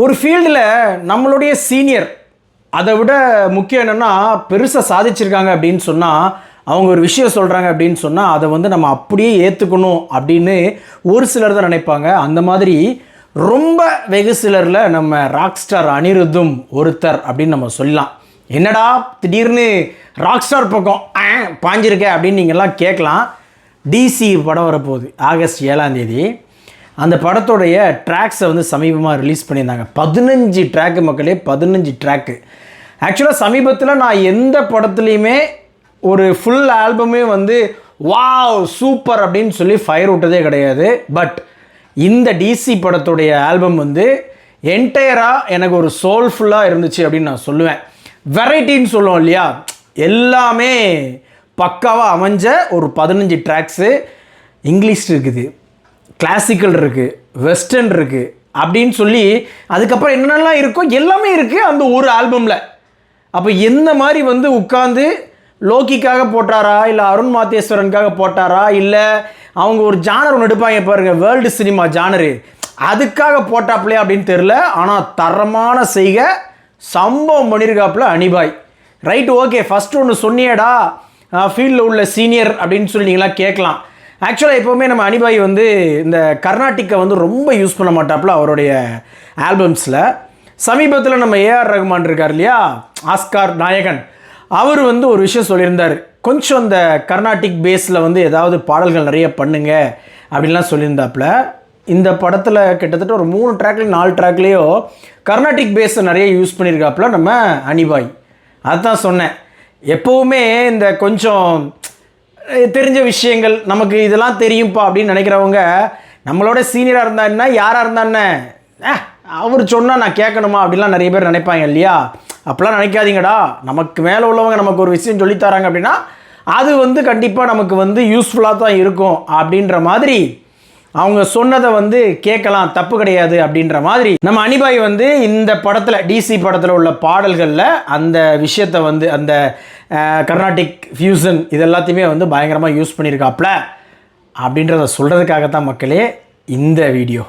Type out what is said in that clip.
ஒரு ஃபீல்டில் நம்மளுடைய சீனியர் அதை விட முக்கியம் என்னென்னா பெருசாக சாதிச்சிருக்காங்க அப்படின்னு சொன்னால் அவங்க ஒரு விஷயம் சொல்கிறாங்க அப்படின்னு சொன்னால் அதை வந்து நம்ம அப்படியே ஏற்றுக்கணும் அப்படின்னு ஒரு சிலர் தான் நினைப்பாங்க. அந்த மாதிரி ரொம்ப வெகு சிலரில் நம்ம ராக் ஸ்டார் அனிருத்தும் ஒருத்தர் அப்படின்னு நம்ம சொல்லலாம். என்னடா திடீர்னு ராக் ஸ்டார் பக்கம் பாஞ்சிருக்க அப்படின்னு நீங்கள்லாம் கேட்கலாம். டிசி படம் வரப்போகுது ஆகஸ்ட் 7ஆம் தேதி. அந்த படத்தோடைய ட்ராக்ஸை வந்து சமீபமாக ரிலீஸ் பண்ணியிருந்தாங்க. 15 ட்ராக்கு மக்களே, 15 ட்ராக்கு. ஆக்சுவலாக சமீபத்தில் நான் எந்த படத்துலையுமே ஒரு ஃபுல் ஆல்பமே வந்து வாவ் சூப்பர் அப்படின்னு சொல்லி ஃபயர் விட்டதே கிடையாது. பட் இந்த டிசி படத்துடைய ஆல்பம் வந்து என்டையராக எனக்கு ஒரு சோல்ஃபுல்லாக இருந்துச்சு அப்படின்னு நான் சொல்லுவேன். வெரைட்டின்னு சொல்லுவோம் இல்லையா, எல்லாமே பக்காவாக அமைஞ்ச ஒரு 15 ட்ராக்ஸு. இங்கிலீஷ் இருக்குது, கிளாசிக்கல் இருக்குது, வெஸ்டர்ன் இருக்குது அப்படின்னு சொல்லி அதுக்கப்புறம் என்னென்னலாம் இருக்கோ எல்லாமே இருக்குது அந்த ஒரு ஆல்பமில். அப்போ எந்த மாதிரி வந்து உட்காந்து லோக்கிக்காக போட்டாரா, இல்லை அருண் மாத்தேஸ்வரனுக்காக போட்டாரா, இல்லை அவங்க ஒரு ஜானர் ஒன்று எடுப்பாங்க பாருங்கள், வேர்ல்டு சினிமா ஜானரு, அதுக்காக போட்டாப்லையா அப்படின்னு தெரில. ஆனால் தரமான செய்கை சம்பவம் பண்ணியிருக்காப்புல அனிபாய். Right, okay. ஃபஸ்ட்டு ஒன்று சொன்னியடா ஃபீல்டில் உள்ள சீனியர் அப்படின்னு சொல்லி நீங்களாம் கேட்கலாம். ஆக்சுவலாக எப்போவுமே நம்ம அனிபாய் வந்து இந்த கர்நாட்டிக்கை வந்து ரொம்ப யூஸ் பண்ண மாட்டாப்புல அவருடைய ஆல்பம்ஸில். சமீபத்தில் நம்ம ஏஆர் ரகுமான் இருக்கார் இல்லையா, ஆஸ்கார் நாயகன், அவர் வந்து ஒரு விஷயம் சொல்லியிருந்தார். கொஞ்சம் இந்த கர்நாட்டிக் பேஸில் வந்து ஏதாவது பாடல்கள் நிறைய பண்ணுங்க அப்படின்லாம் சொல்லியிருந்தாப்புல. இந்த படத்தில் கிட்டத்தட்ட ஒரு 3 ட்ராக்லேயும் 4 ட்ராக்லேயோ கர்நாட்டிக் பேஸை நிறைய யூஸ் பண்ணியிருக்காப்புல நம்ம அனிபாய். அதுதான் சொன்னேன், எப்போவுமே இந்த கொஞ்சம் தெரிஞ்ச விஷயங்கள் நமக்கு இதெல்லாம் தெரியும்ப்பா அப்படின்னு நினைக்கிறவங்க நம்மளோட சீனியராக இருந்தா என்ன, யாராக இருந்தா என்ன, அவர் சொன்னால் நான் கேட்கணுமா அப்படின்லாம் நிறைய பேர் நினைப்பாங்க இல்லையா. அப்போலாம் நினைக்காதீங்கடா. நமக்கு மேலே உள்ளவங்க நமக்கு ஒரு விஷயம் சொல்லித்தராங்க அப்படின்னா அது வந்து கண்டிப்பாக நமக்கு வந்து யூஸ்ஃபுல்லாக தான் இருக்கும் அப்படின்ற மாதிரி அவங்க சொன்னதை வந்து கேட்கலாம், தப்பு கிடையாது அப்படின்ற மாதிரி நம்ம அனிபாய் வந்து இந்த படத்தில் டிசி படத்தில் உள்ள பாடல்களில் அந்த விஷயத்தை வந்து அந்த கர்நாட்டிக் ஃபியூசன் இது எல்லாத்தையுமே வந்து பயங்கரமாக யூஸ் பண்ணியிருக்காப்புல அப்படின்றத சொல்கிறதுக்காகத்தான் மக்களே இந்த வீடியோ.